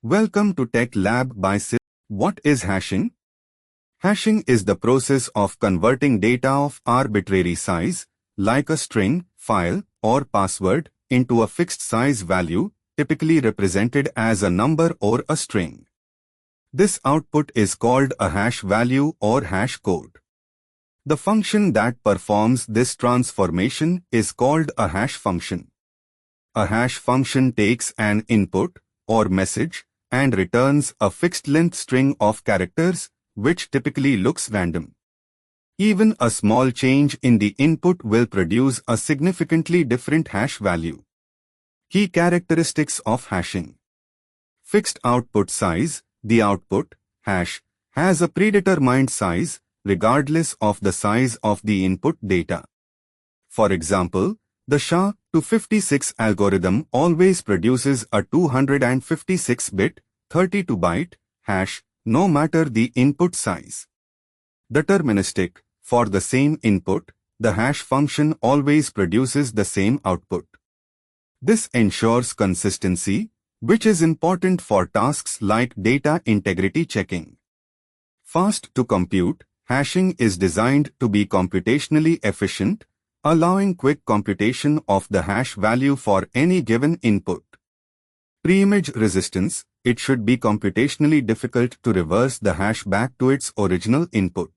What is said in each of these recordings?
Welcome to Tech Lab by Sil. What is hashing? Hashing is the process of converting data of arbitrary size, like a string, file, or password, into a fixed size value, typically represented as a number or a string. This output is called a hash value or hash code. The function that performs this transformation is called a hash function. A hash function takes an input, or message, and returns a fixed-length string of characters, which typically looks random. Even a small change in the input will produce a significantly different hash value. Key characteristics of hashing. Fixed output size. The output, hash, has a predetermined size, regardless of the size of the input data. For example, the SHA-256 algorithm always produces a 256-bit, 32-byte hash, no matter the input size. Deterministic. For the same input, the hash function always produces the same output. This ensures consistency, which is important for tasks like data integrity checking. Fast to compute. Hashing is designed to be computationally efficient, allowing quick computation of the hash value for any given input. Preimage resistance. It should be computationally difficult to reverse the hash back to its original input.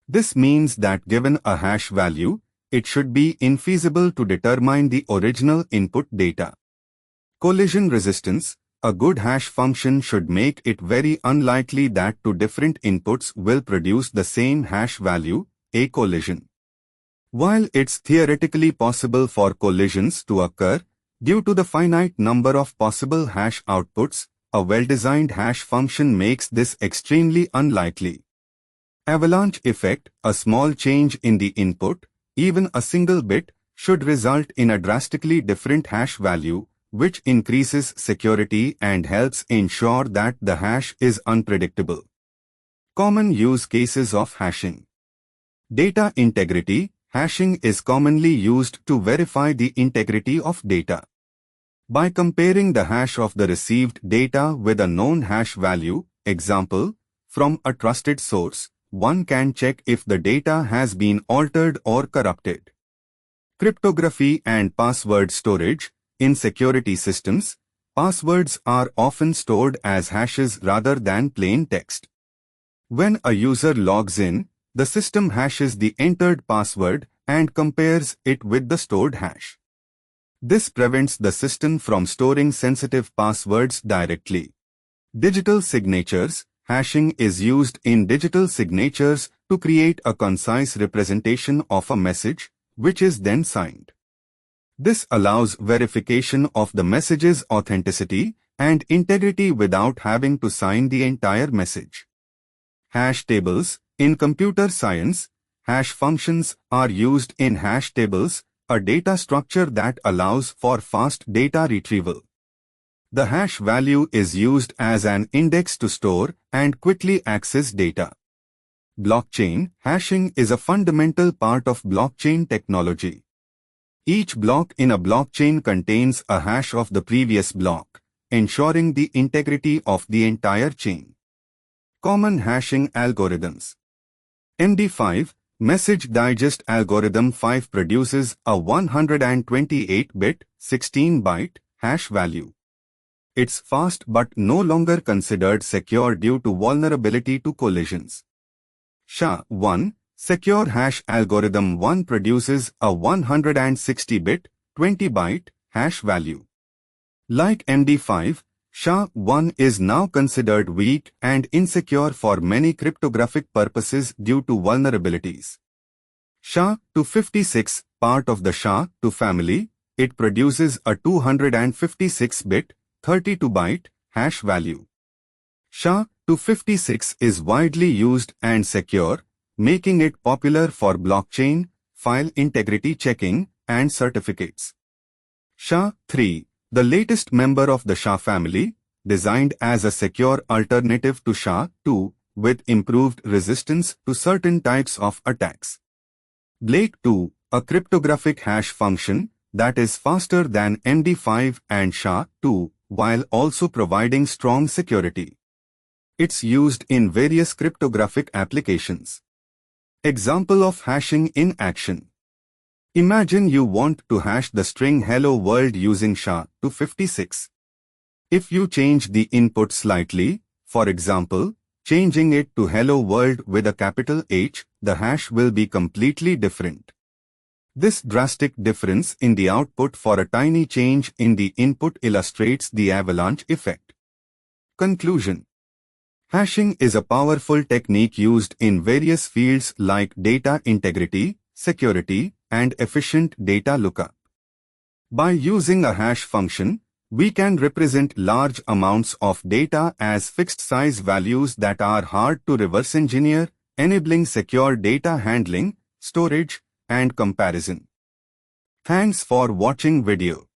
This means that given a hash value, it should be infeasible to determine the original input data. Collision resistance. A good hash function should make it very unlikely that two different inputs will produce the same hash value, a collision. While it's theoretically possible for collisions to occur, due to the finite number of possible hash outputs, a well-designed hash function makes this extremely unlikely. Avalanche effect. A small change in the input, even a single bit, should result in a drastically different hash value, which increases security and helps ensure that the hash is unpredictable. Common use cases of hashing. Data integrity. Hashing is commonly used to verify the integrity of data. By comparing the hash of the received data with a known hash value, example, from a trusted source, one can check if the data has been altered or corrupted. Cryptography and password storage. In security systems, passwords are often stored as hashes rather than plain text. When a user logs in, the system hashes the entered password and compares it with the stored hash. This prevents the system from storing sensitive passwords directly. Digital signatures. Hashing is used in digital signatures to create a concise representation of a message, which is then signed. This allows verification of the message's authenticity and integrity without having to sign the entire message. Hash tables. In computer science, hash functions are used in hash tables, a data structure that allows for fast data retrieval. The hash value is used as an index to store and quickly access data. Blockchain. Hashing is a fundamental part of blockchain technology. Each block in a blockchain contains a hash of the previous block, ensuring the integrity of the entire chain. Common hashing algorithms. MD5, Message Digest Algorithm 5 produces a 128-bit, 16-byte hash value. It's fast but no longer considered secure due to vulnerability to collisions. SHA-1, Secure Hash Algorithm 1 produces a 160-bit, 20-byte hash value. Like MD5, SHA-1 is now considered weak and insecure for many cryptographic purposes due to vulnerabilities. SHA-256, part of the SHA-2 family, it produces a 256-bit, 32-byte hash value. SHA-256 is widely used and secure, making it popular for blockchain, file integrity checking, and certificates. SHA-3, the latest member of the SHA family, designed as a secure alternative to SHA-2, with improved resistance to certain types of attacks. Blake-2, a cryptographic hash function that is faster than MD5 and SHA-2, while also providing strong security. It's used in various cryptographic applications. Example of hashing in action. Imagine you want to hash the string hello world using SHA-256. If you change the input slightly, for example, changing it to hello world with a capital H, the hash will be completely different. This drastic difference in the output for a tiny change in the input illustrates the avalanche effect. Conclusion. Hashing is a powerful technique used in various fields like data integrity, security, and efficient data lookup. By using a hash function, we can represent large amounts of data as fixed-size values that are hard to reverse engineer, enabling secure data handling, storage, and comparison. Thanks for watching video.